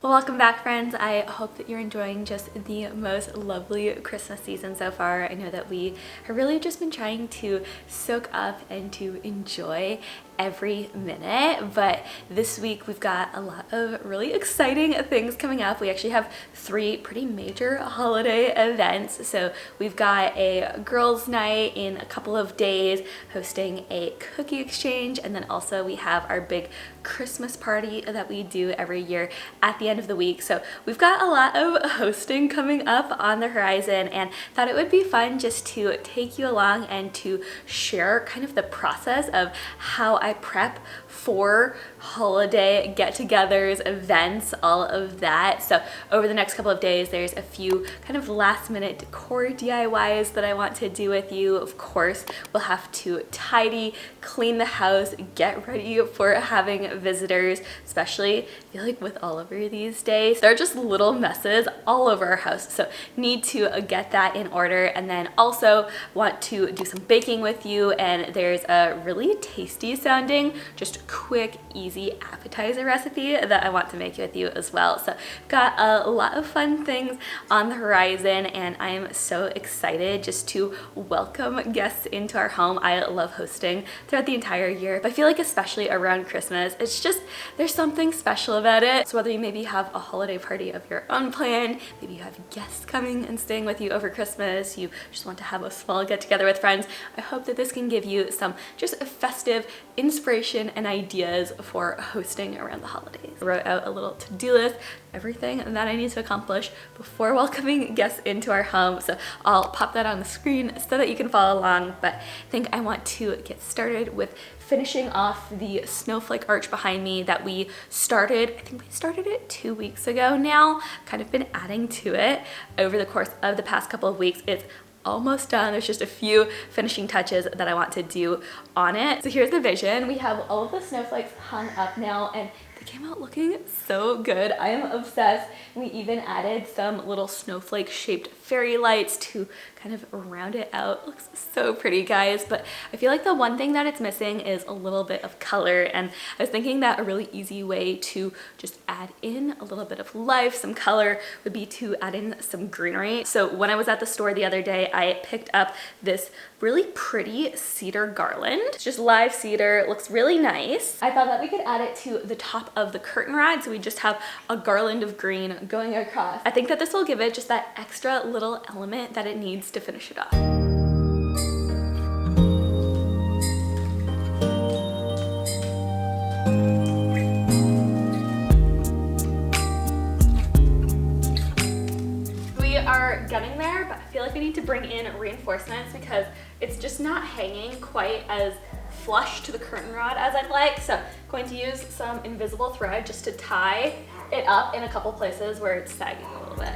Well, welcome back, friends. I hope that you're enjoying just the most lovely Christmas season so far. I know that we have really just been trying to soak up and to enjoy every minute, but this week we've got a lot of really exciting things coming up. We actually have 3 pretty major holiday events. So we've got a girls' night in a couple of days, hosting a cookie exchange, and then also we have our big Christmas party that we do every year at the end of the week. So we've got a lot of hosting coming up on the horizon, and thought it would be fun just to take you along and to share kind of the process of how I prep for holiday get-togethers, events, all of that. So over the next couple of days, there's a few kind of last-minute decor DIYs that I want to do with you. Of course, we'll have to tidy, clean the house, get ready for having visitors, especially I feel like with Oliver these days. There are just little messes all over our house, so need to get that in order. And then also want to do some baking with you, and there's a really tasty sounding, just quick, easy appetizer recipe that I want to make with you as well. So got a lot of fun things on the horizon, and I'm so excited just to welcome guests into our home. I love hosting throughout the entire year, but I feel like especially around Christmas, it's just, there's something special about it. So whether you maybe have a holiday party of your own planned, maybe you have guests coming and staying with you over Christmas, you just want to have a small get together with friends, I hope that this can give you some just festive inspiration and ideas for hosting around the holidays. I wrote out a little to-do list, everything that I need to accomplish before welcoming guests into our home. So I'll pop that on the screen so that you can follow along, but I think I want to get started with finishing off the snowflake arch behind me that we started. I think we started it 2 weeks ago now, kind of been adding to it over the course of the past couple of weeks. It's almost done. There's just a few finishing touches that I want to do on it. So here's the vision. We have all of the snowflakes hung up now, and they came out looking so good. I am obsessed. We even added some little snowflake shaped fairy lights to kind of round it out. It looks so pretty, guys, but I feel like the one thing that it's missing is a little bit of color, and I was thinking that a really easy way to just add in a little bit of life, some color, would be to add in some greenery. So when I was at the store the other day, I picked up this really pretty cedar garland. It's just live cedar. It looks really nice. I thought that we could add it to the top of the curtain rod, so we just have a garland of green going across. I think that this will give it just that extra little element that it needs to finish it off. We are getting there, but I feel like I need to bring in reinforcements because it's just not hanging quite as flush to the curtain rod as I'd like. So I'm going to use some invisible thread just to tie it up in a couple places where it's sagging a little bit.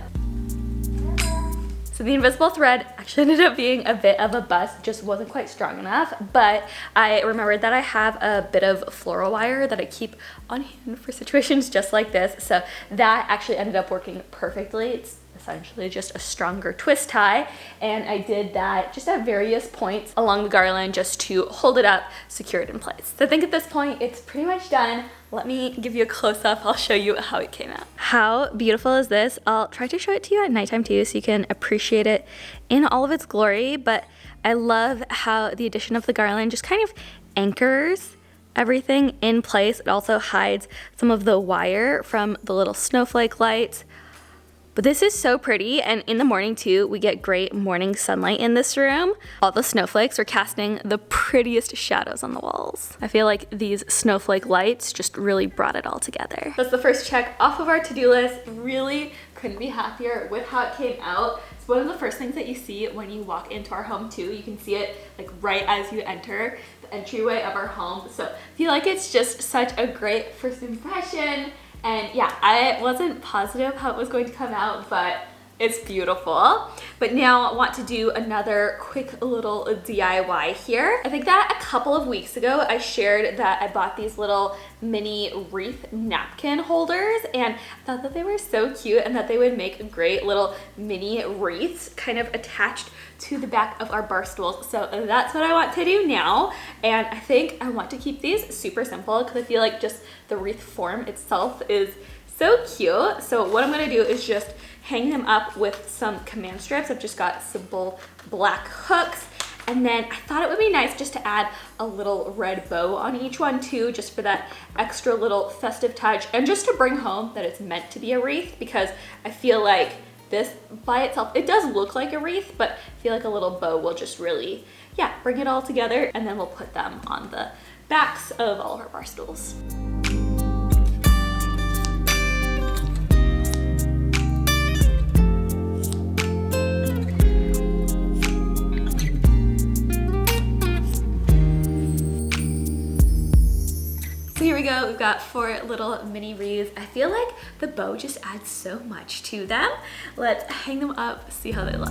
So the invisible thread actually ended up being a bit of a bust, just wasn't quite strong enough, but I remembered that I have a bit of floral wire that I keep on hand for situations just like this, so that actually ended up working perfectly. It's essentially just a stronger twist tie, and I did that just at various points along the garland just to hold it up, secure it in place. So I think at this point it's pretty much done. Let me give you a close-up. I'll show you how it came out. How beautiful is this? I'll try to show it to you at nighttime too so you can appreciate it in all of its glory, but I love how the addition of the garland just kind of anchors everything in place. It also hides some of the wire from the little snowflake lights. But this is so pretty, and in the morning too, we get great morning sunlight in this room. All the snowflakes are casting the prettiest shadows on the walls. I feel like these snowflake lights just really brought it all together. That's the first check off of our to-do list. Really couldn't be happier with how it came out. It's one of the first things that you see when you walk into our home too. You can see it like right as you enter the entryway of our home. So I feel like it's just such a great first impression. And yeah, I wasn't positive how it was going to come out, but it's beautiful. But now I want to do another quick little DIY here. I think that a couple of weeks ago I shared that I bought these little mini wreath napkin holders, and I thought that they were so cute and that they would make great little mini wreaths kind of attached to the back of our bar stools. So that's what I want to do now, and I think I want to keep these super simple because I feel like just the wreath form itself is So cute. So what I'm gonna do is just hang them up with some command strips. I've just got simple black hooks. And then I thought it would be nice just to add a little red bow on each one too, just for that extra little festive touch, and just to bring home that it's meant to be a wreath, because I feel like this by itself, it does look like a wreath, but I feel like a little bow will just really, yeah, bring it all together. And then we'll put them on the backs of all of our bar stools. So here we go, we've got 4 little mini wreaths. I feel like the bow just adds so much to them. Let's hang them up, see how they look.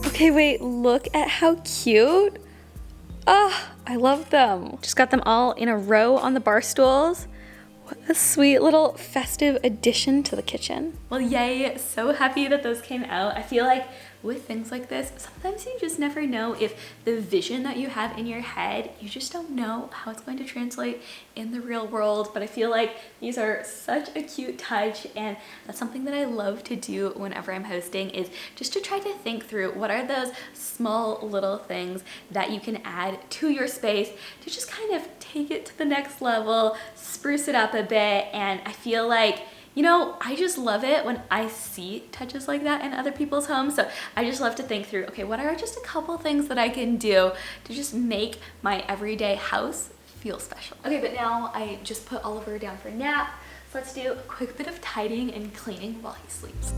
Okay, wait, look at how cute. Ah, I love them. Just got them all in a row on the bar stools. What a sweet little festive addition to the kitchen. Well, yay, so happy that those came out. I feel like with things like this, sometimes you just never know if the vision that you have in your head, you just don't know how it's going to translate in the real world. But I feel like these are such a cute touch, and that's something that I love to do whenever I'm hosting, is just to try to think through what are those small little things that you can add to your space to just kind of take it to the next level, spruce it up a bit. And I feel like, you know, I just love it when I see touches like that in other people's homes. So I just love to think through, okay, what are just a couple things that I can do to just make my everyday house feel special? Okay, but now I just put Oliver down for a nap. So let's do a quick bit of tidying and cleaning while he sleeps.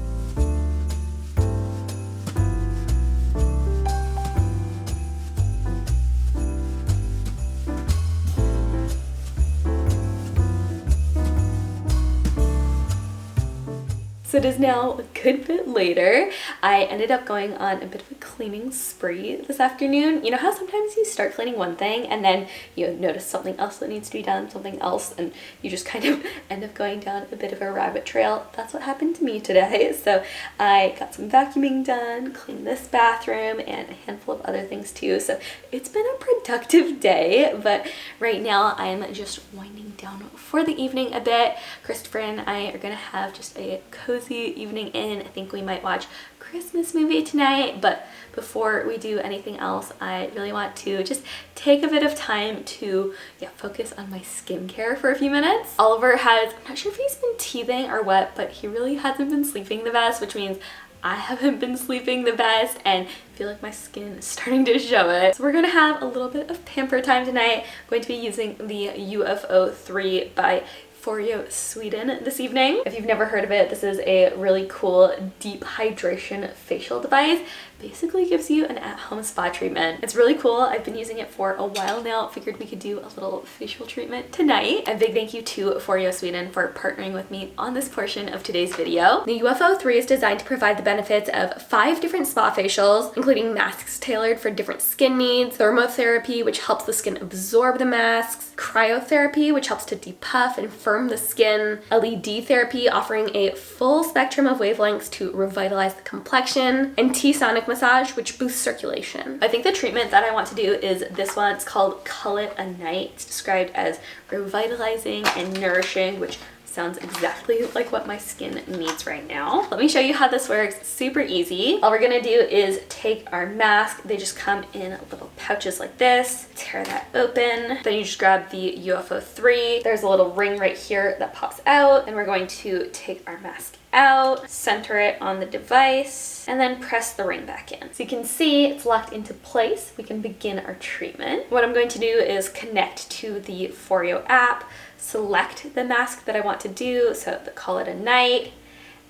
So it is now a good bit later. I ended up going on a bit of a cleaning spree this afternoon. You know how sometimes you start cleaning one thing and then you notice something else that needs to be done, something else, and you just kind of end up going down a bit of a rabbit trail? That's what happened to me today. So I got some vacuuming done, cleaned this bathroom, and a handful of other things too. So it's been a productive day, but right now I'm just winding down for the evening a bit. Christopher and I are gonna have just a cozy evening in. I think we might watch a Christmas movie tonight, but before we do anything else, I really want to just take a bit of time to focus on my skincare for a few minutes. Oliver has, I'm not sure if he's been teething or what, but he really hasn't been sleeping the best, which means I haven't been sleeping the best, and I feel like my skin is starting to show it. So we're gonna have a little bit of pamper time tonight. I'm going to be using the UFO 3 by Foreo Sweden this evening. If you've never heard of it, this is a really cool deep hydration facial device. Basically gives you an at-home spa treatment. It's really cool. I've been using it for a while now. Figured we could do a little facial treatment tonight. A big thank you to Foreo Sweden for partnering with me on this portion of today's video. The UFO 3 is designed to provide the benefits of 5 different spa facials, including masks tailored for different skin needs, thermotherapy, which helps the skin absorb the masks, cryotherapy, which helps to depuff and firm the skin, LED therapy, offering a full spectrum of wavelengths to revitalize the complexion, and T-sonic massage, which boosts circulation. I think the treatment that I want to do is this one. It's called Call It a Night. It's described as revitalizing and nourishing, which sounds exactly like what my skin needs right now. Let me show you how this works. Super easy. All we're gonna do is take our mask. They just come in little pouches like this. Tear that open. Then you just grab the UFO 3. There's a little ring right here that pops out, and we're going to take our mask out, center it on the device, and then press the ring back in. So you can see it's locked into place. We can begin our treatment. What I'm going to do is connect to the Foreo app, select the mask that I want to do, so Call It a Night,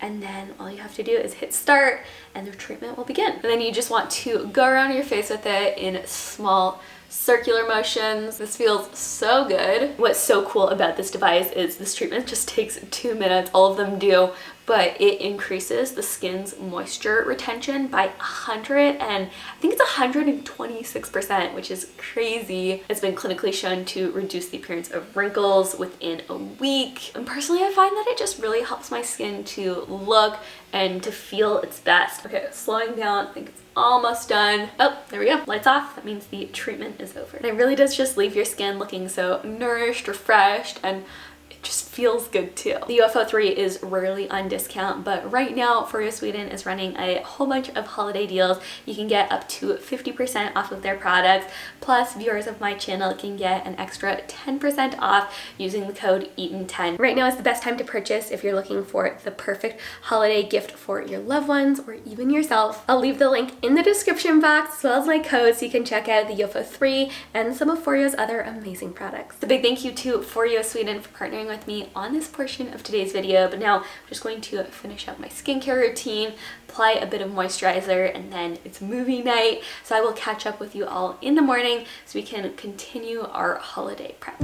and then all you have to do is hit start and the treatment will begin. And then you just want to go around your face with it in small circular motions. This feels so good. What's so cool about this device is this treatment just takes 2 minutes. All of them do, but it increases the skin's moisture retention by 100, and I think it's 126%, which is crazy. It's been clinically shown to reduce the appearance of wrinkles within a week. And personally, I find that it just really helps my skin to look and to feel its best. Okay, slowing down, I think it's almost done. Oh, there we go. Lights off. That means the treatment is over. And it really does just leave your skin looking so nourished, refreshed, and it just feels good too. The UFO 3 is rarely on discount, but right now For You Sweden is running a whole bunch of holiday deals. You can get up to 50% off of their products, plus viewers of my channel can get an extra 10% off using the code Eaton10. Right now is the best time to purchase if you're looking for the perfect holiday gift for your loved ones or even yourself. I'll leave the link in the description box as well as my code so you can check out the UFO 3 and some of For You's other amazing products. A big thank you to For You Sweden for partnering with me on this portion of today's video, but now I'm just going to finish up my skincare routine, apply a bit of moisturizer, and then it's movie night. So I will catch up with you all in the morning so we can continue our holiday prep.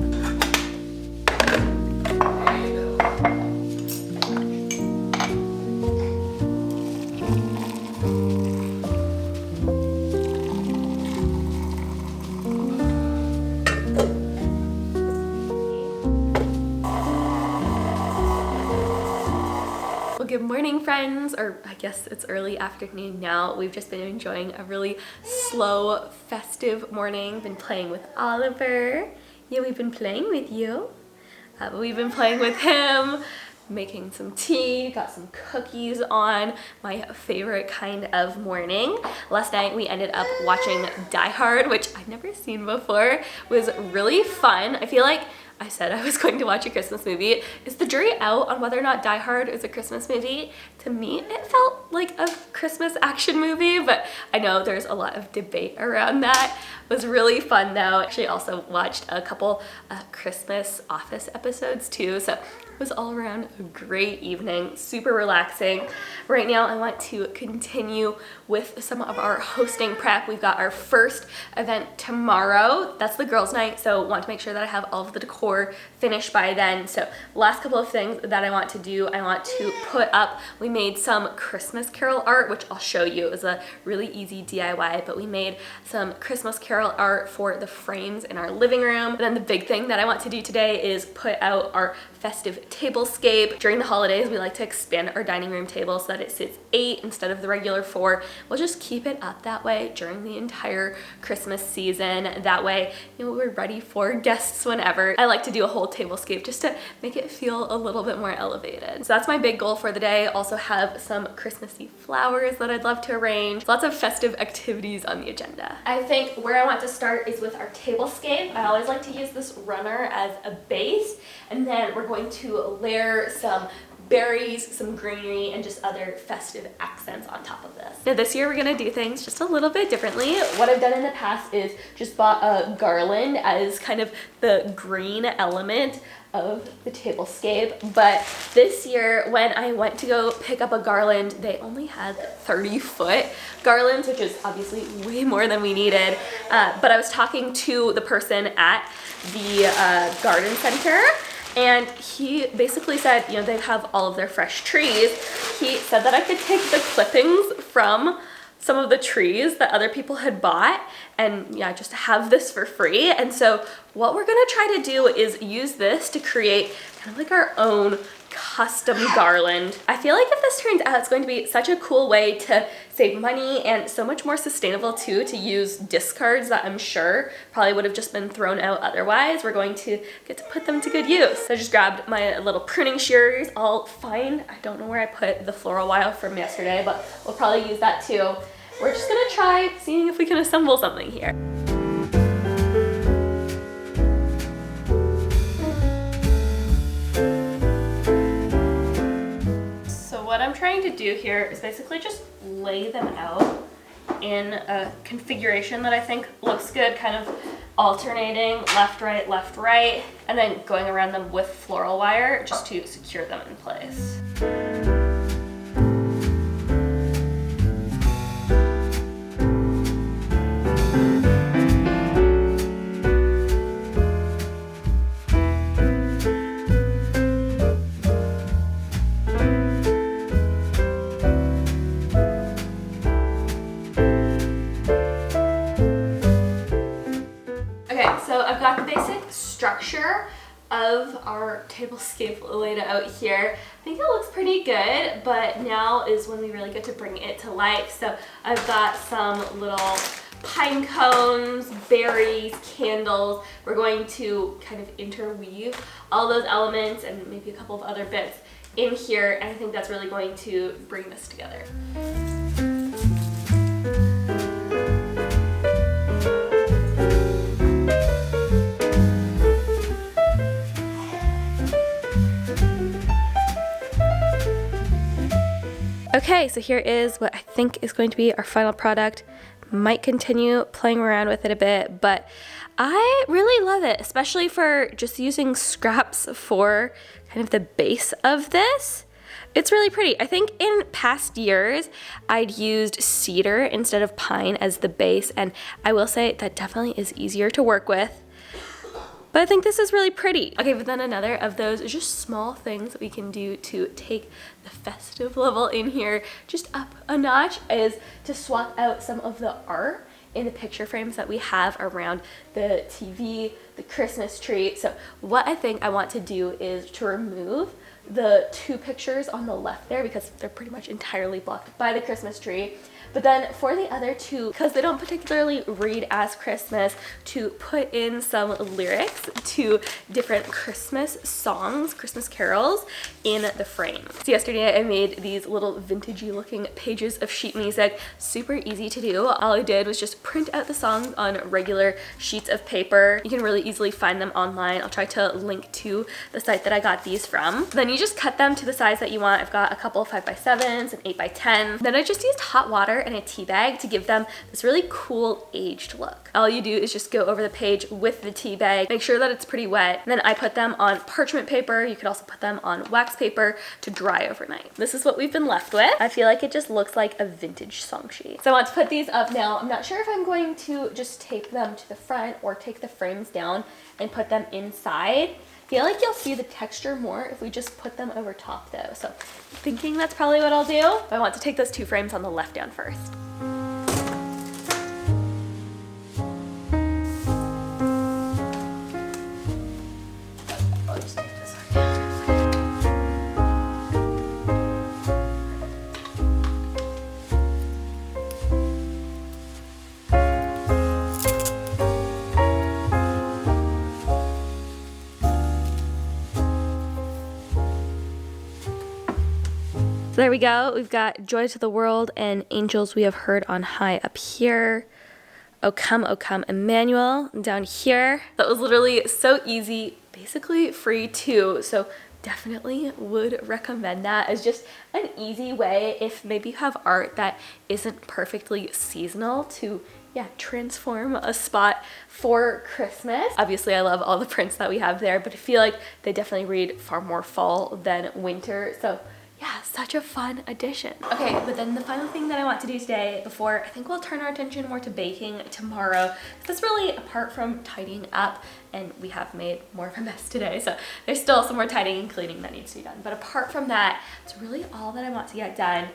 Good morning, friends, or I guess it's early afternoon now. We've just been enjoying a really slow, festive morning. Been playing with Oliver. Yeah, we've been playing with you. We've been playing with him, making some tea, got some cookies on, my favorite kind of morning. Last night we ended up watching Die Hard, which I'd never seen before. It was really fun. I feel like I said I was going to watch a Christmas movie. Is the jury out on whether or not Die Hard is a Christmas movie? To me, it felt like a Christmas action movie, but I know there's a lot of debate around that. It was really fun though. Actually also watched a couple Christmas Office episodes too, so it was all around a great evening, super relaxing. Right now I want to continue with some of our hosting prep. We've got our first event tomorrow. That's the girls' night, so want to make sure that I have all of the decor finished by then. So last couple of things that I want to do, I want to put up, we made some Christmas Carol art, which I'll show you. It was a really easy DIY, but we made some Christmas Carol art for the frames in our living room. And then the big thing that I want to do today is put out our festive tablescape. During the holidays, we like to expand our dining room table so that it sits 8 instead of the regular 4. We'll just keep it up that way during the entire Christmas season. That way, you know, we're ready for guests whenever. I like to do a whole tablescape just to make it feel a little bit more elevated. So that's my big goal for the day. Also have some Christmassy flowers that I'd love to arrange. Lots of festive activities on the agenda. I think where I want to start is with our tablescape. I always like to use this runner as a base, and then we're going to layer some berries, some greenery, and just other festive accents on top of this. Now this year we're gonna do things just a little bit differently. What I've done in the past is just bought a garland as kind of the green element of the tablescape, but this year when I went to go pick up a garland, they only had 30-foot garlands, which is obviously way more than we needed, but I was talking to the person at the garden center, and he basically said, you know, they have all of their fresh trees. He said that I could take the clippings from some of the trees that other people had bought and yeah, just have this for free. And so what we're gonna try to do is use this to create kind of like our own custom garland. I feel like if this turns out, it's going to be such a cool way to save money and so much more sustainable too, to use discards that I'm sure probably would have just been thrown out otherwise. We're going to get to put them to good use. So I just grabbed my little pruning shears, all fine. I don't know where I put the floral wire from yesterday, but we'll probably use that too. We're just gonna try seeing if we can assemble something here. What I'm trying to do here is basically just lay them out in a configuration that I think looks good, kind of alternating left, right, and then going around them with floral wire just to secure them in place. have our tablescape laid out here. I think it looks pretty good, but now is when we really get to bring it to life. So I've got some little pine cones, berries, candles. We're going to kind of interweave all those elements and maybe a couple of other bits in here, and I think that's really going to bring this together. Okay, so here is what I think is going to be our final product. Might continue playing around with it a bit, but I really love it, especially for just using scraps for kind of the base of this. It's really pretty. I think in past years, I'd used cedar instead of pine as the base, and I will say that definitely is easier to work with. But I think this is really pretty. Okay, but then another of those is just small things that we can do to take the festive level in here just up a notch is to swap out some of the art in the picture frames that we have around the TV, the Christmas tree. So what I think I want to do is to remove the two pictures on the left there because they're pretty much entirely blocked by the Christmas tree. But then for the other two, because they don't particularly read as Christmas, to put in some lyrics to different Christmas songs, Christmas carols in the frame. So yesterday I made these little vintagey looking pages of sheet music, super easy to do. All I did was just print out the songs on regular sheets of paper. You can really easily find them online. I'll try to link to the site that I got these from. Then you just cut them to the size that you want. I've got a couple of 5x7s and 8x10. Then I just used hot water and a tea bag to give them this really cool aged look. All you do is just go over the page with the tea bag, make sure that it's pretty wet, and then I put them on parchment paper. You could also put them on wax paper to dry overnight. This is what we've been left with. I feel like it just looks like a vintage song sheet. So I want to put these up now. I'm not sure if I'm going to just tape them to the front or take the frames down and put them inside. I feel like you'll see the texture more if we just put them over top though. So I'm thinking that's probably what I'll do. But I want to take those two frames on the left down first. I'll just take this one down. So there we go. We've got Joy to the World and Angels We Have Heard on High up here. O Come, Emmanuel down here. That was literally so easy, basically free too. So definitely would recommend that as just an easy way if maybe you have art that isn't perfectly seasonal to transform a spot for Christmas. Obviously, I love all the prints that we have there, but I feel like they definitely read far more fall than winter. So yeah, such a fun addition. Okay, but then the final thing that I want to do today before I think we'll turn our attention more to baking tomorrow. That's really apart from tidying up, and we have made more of a mess today, so there's still some more tidying and cleaning that needs to be done. But apart from that, it's really all that I want to get done.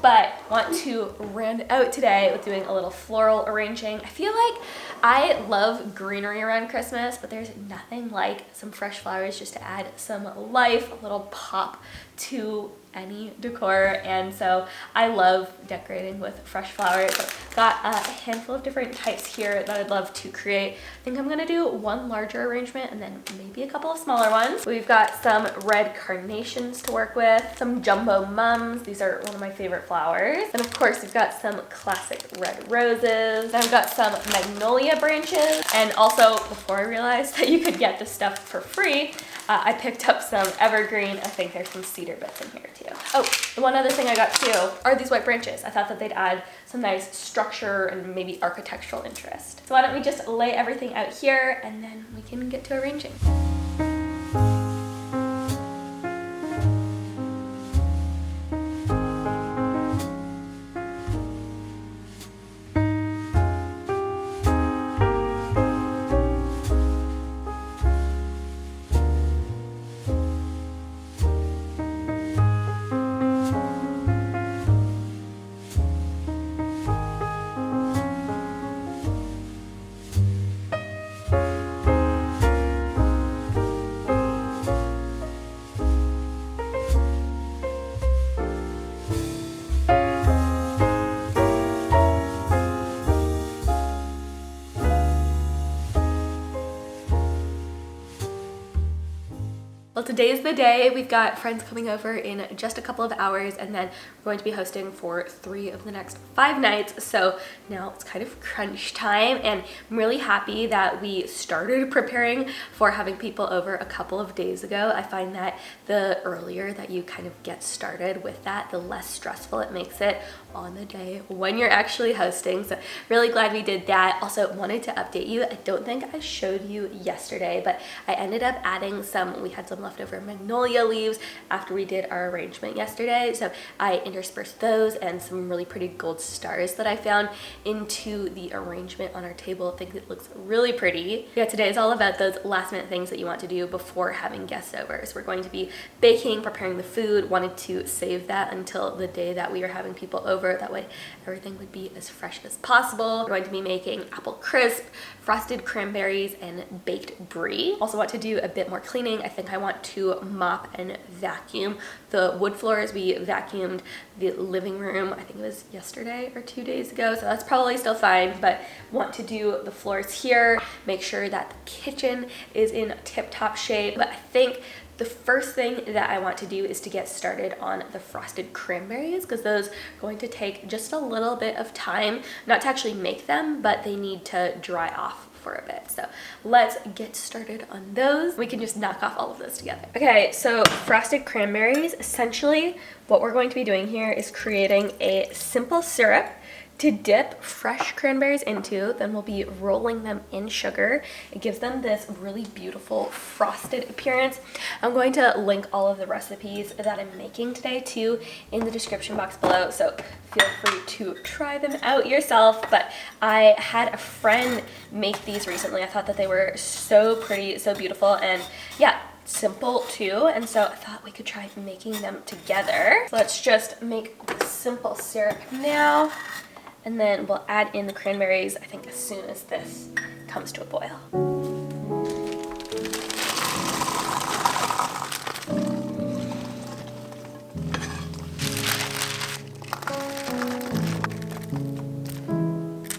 But I want to round out today with doing a little floral arranging. I feel like I love greenery around Christmas, but there's nothing like some fresh flowers just to add some life, a little pop to any decor. And so I love decorating with fresh flowers. So got a handful of different types here that I'd love to create. I think I'm gonna do one larger arrangement and then maybe a couple of smaller ones. We've got some red carnations to work with, some jumbo mums. These are one of my favorite flowers. And of course, we've got some classic red roses. Then I've got some magnolia branches. And also, before I realized that you could get this stuff for free, I picked up some evergreen. I think there's some cedar bits in here too. Oh, the one other thing I got too are these white branches. I thought that they'd add some nice structure and maybe architectural interest. So why don't we just lay everything out here and then we can get to arranging. Well, today's the day. We've got friends coming over in just a couple of hours, and then we're going to be hosting for 3 of the next 5 nights. So now it's kind of crunch time, and I'm really happy that we started preparing for having people over a couple of days ago. I find that the earlier that you kind of get started with that, the less stressful it makes it on the day when you're actually hosting. So really glad we did that. Also wanted to update you. I don't think I showed you yesterday, but I ended up adding we had some leftover magnolia leaves after we did our arrangement yesterday. So I interspersed those and some really pretty gold stars that I found into the arrangement on our table. I think it looks really pretty. Yeah, today is all about those last minute things that you want to do before having guests over. So we're going to be baking, preparing the food. Wanted to save that until the day that we are having people over. That way everything would be as fresh as possible. We're going to be making apple crisp, frosted cranberries, and baked brie. Also want to do a bit more cleaning. I think I want to mop and vacuum the wood floors. We vacuumed the living room, I think it was yesterday or 2 days ago, so that's probably still fine, but want to do the floors here, make sure that the kitchen is in tip-top shape. But I think the first thing that I want to do is to get started on the frosted cranberries, because those are going to take just a little bit of time, not to actually make them, but they need to dry off for a bit. So let's get started on those. We can just knock off all of those together. Okay, so frosted cranberries, essentially what we're going to be doing here is creating a simple syrup to dip fresh cranberries into. Then we'll be rolling them in sugar. It gives them this really beautiful frosted appearance. I'm going to link all of the recipes that I'm making today too in the description box below, so feel free to try them out yourself. But I had a friend make these recently. I thought that they were so pretty, so beautiful, and yeah, simple too, and so I thought we could try making them together. So let's just make the simple syrup now, and then we'll add in the cranberries, I think, as soon as this comes to a boil.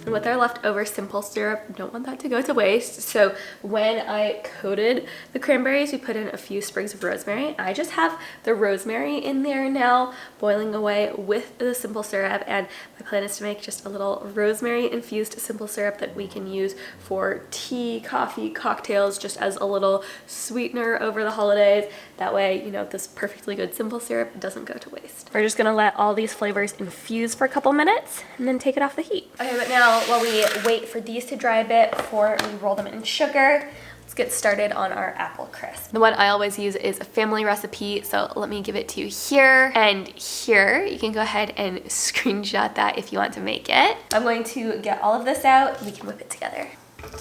With our leftover simple syrup, don't want that to go to waste. So when I coated the cranberries, we put in a few sprigs of rosemary. I just have the rosemary in there now, boiling away with the simple syrup, and my plan is to make just a little rosemary infused simple syrup that we can use for tea, coffee, cocktails, just as a little sweetener over the holidays. That way, you know, this perfectly good simple syrup doesn't go to waste. We're just gonna let all these flavors infuse for a couple minutes and then take it off the heat. Okay, but now while we wait for these to dry a bit before we roll them in sugar, let's get started on our apple crisp. The one I always use is a family recipe, so let me give it to you here and here. You can go ahead and screenshot that if you want to make it. I'm going to get all of this out. We can whip it together.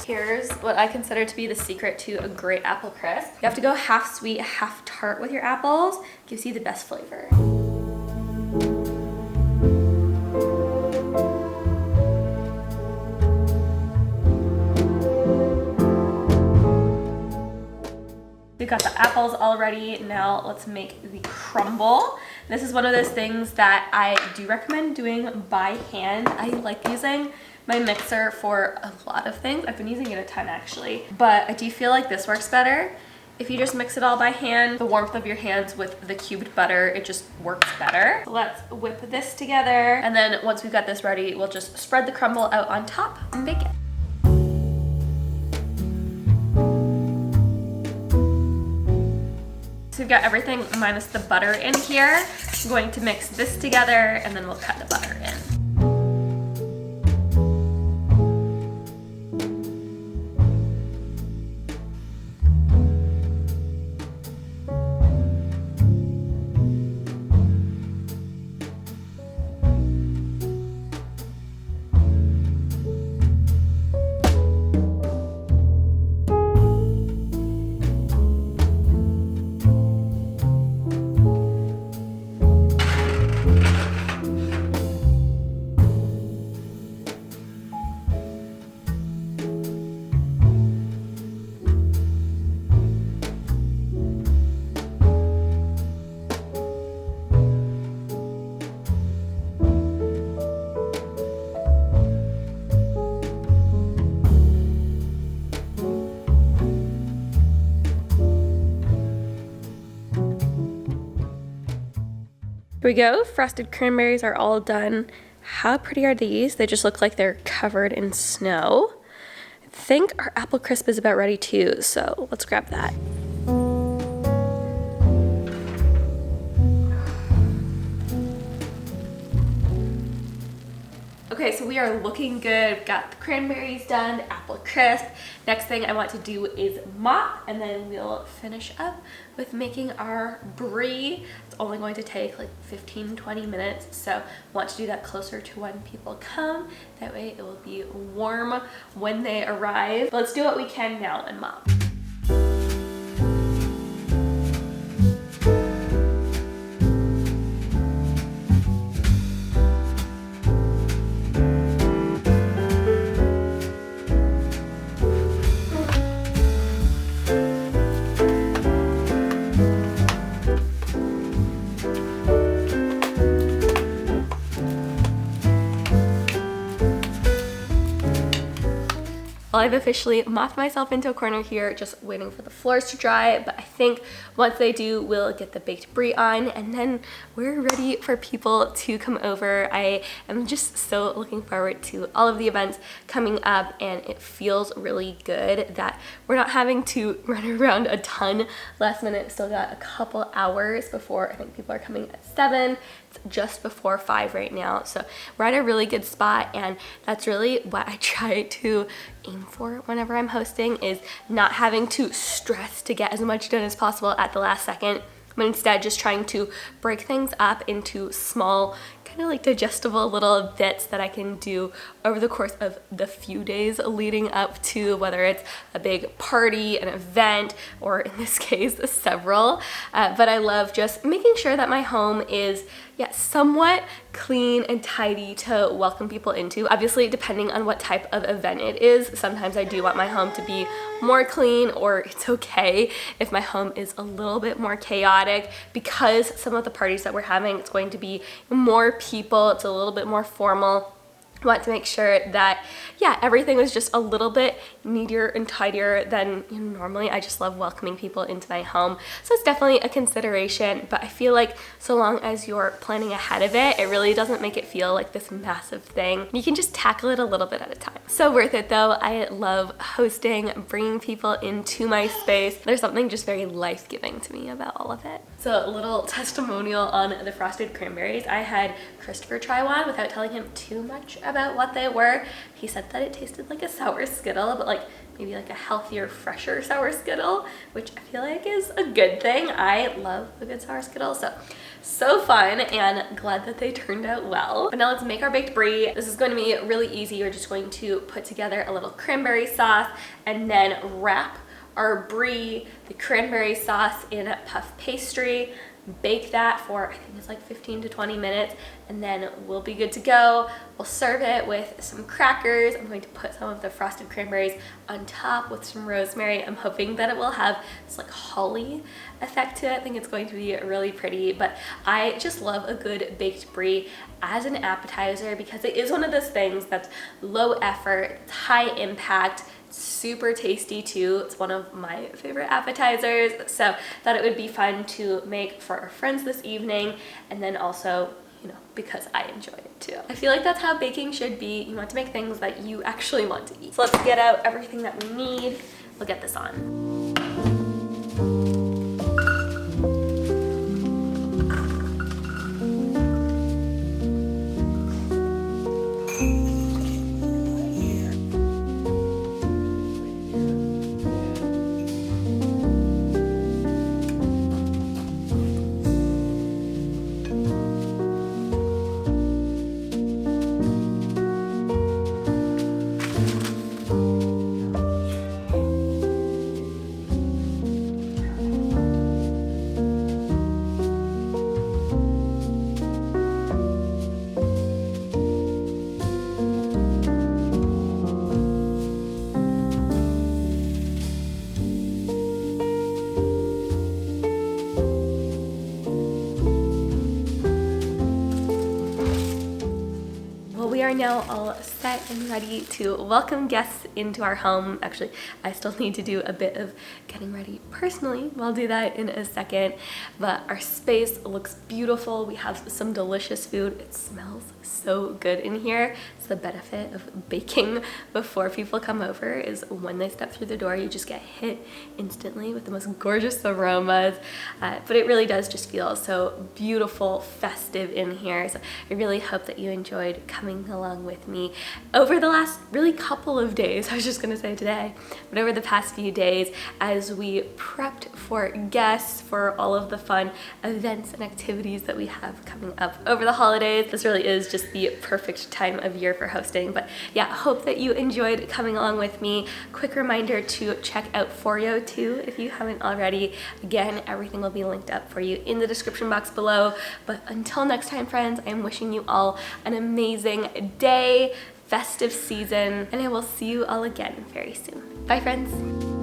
Here's what I consider to be the secret to a great apple crisp. You have to go half sweet, half tart with your apples. It gives you the best flavor. We've got the apples all ready. Now let's make the crumble. This is one of those things that I do recommend doing by hand. I like using my mixer for a lot of things. I've been using it a ton actually, but I do feel like this works better. If you just mix it all by hand, the warmth of your hands with the cubed butter, it just works better. So let's whip this together, and then once we've got this ready, we'll just spread the crumble out on top and bake it. So we've got everything minus the butter in here. I'm going to mix this together, and then we'll cut the butter in. Here we go. Frosted cranberries are all done. How pretty are these? They just look like they're covered in snow. I think our apple crisp is about ready too, so let's grab that. Okay, so we are looking good. We've got the cranberries done, the apple crisp. Next thing I want to do is mop, and then we'll finish up with making our brie. It's only going to take like 15-20 minutes, so I want to do that closer to when people come. That way it will be warm when they arrive. But let's do what we can now and mop. Well, I've officially mopped myself into a corner here, just waiting for the floors to dry, but I think once they do, we'll get the baked brie on, and then we're ready for people to come over. I am just so looking forward to all of the events coming up, and it feels really good that we're not having to run around a ton last minute. Still got a couple hours before I think people are coming at 7. It's just before 5 right now, so we're at a really good spot, and that's really what I try to aim for whenever I'm hosting, is not having to stress to get as much done as possible at the last second, but instead just trying to break things up into small, kind of like digestible little bits that I can do over the course of the few days leading up to, whether it's a big party, an event, or in this case, several. But I love just making sure that my home is somewhat clean and tidy to welcome people into. Obviously, depending on what type of event it is, sometimes I do want my home to be more clean, or it's okay if my home is a little bit more chaotic, because some of the parties that we're having, it's going to be more people, it's a little bit more formal. I want to make sure that, everything was just a little bit neater and tidier than normally. I just love welcoming people into my home. So it's definitely a consideration, but I feel like so long as you're planning ahead of it, it really doesn't make it feel like this massive thing. You can just tackle it a little bit at a time. So worth it though. I love hosting, bringing people into my space. There's something just very life-giving to me about all of it. So a little testimonial on the frosted cranberries. I had Christopher try one without telling him too much about what they were. He said that it tasted like a sour Skittle, but like maybe like a healthier, fresher sour Skittle, which I feel like is a good thing. I love a good sour Skittle, so fun, and glad that they turned out well. But now let's make our baked brie. This is going to be really easy. We're just going to put together a little cranberry sauce and then wrap our brie, the cranberry sauce, in puff pastry. Bake that for, I think it's like 15 to 20 minutes, and then we'll be good to go. We'll serve it with some crackers. I'm going to put some of the frosted cranberries on top with some rosemary. I'm hoping that it will have this like holly effect to it. I think it's going to be really pretty, but I just love a good baked brie as an appetizer, because it is one of those things that's low effort, it's high impact, super tasty too. It's one of my favorite appetizers, so thought it would be fun to make for our friends this evening, and then also, because I enjoy it too. I feel like that's how baking should be. You want to make things that you actually want to eat. So let's get out everything that we need. We'll get this on. We are now all set and ready to welcome guests into our home. Actually, I still need to do a bit of getting ready personally. We'll do that in a second, but our space looks beautiful. We have some delicious food. It smells so good in here. It's the benefit of baking before people come over, is when they step through the door, you just get hit instantly with the most gorgeous aromas. But it really does just feel so beautiful, festive in here. So I really hope that you enjoyed coming along with me over the last really couple of days. I was just gonna say today, but over the past few days as we prepped for guests, for all of the fun events and activities that we have coming up over the holidays. This really is just the perfect time of year for hosting. But yeah, hope that you enjoyed coming along with me. Quick reminder to check out Foreo too if you haven't already. Again, everything will be linked up for you in the description box below. But until next time, friends, I'm wishing you all an amazing day, festive season, and I will see you all again very soon. Bye, friends.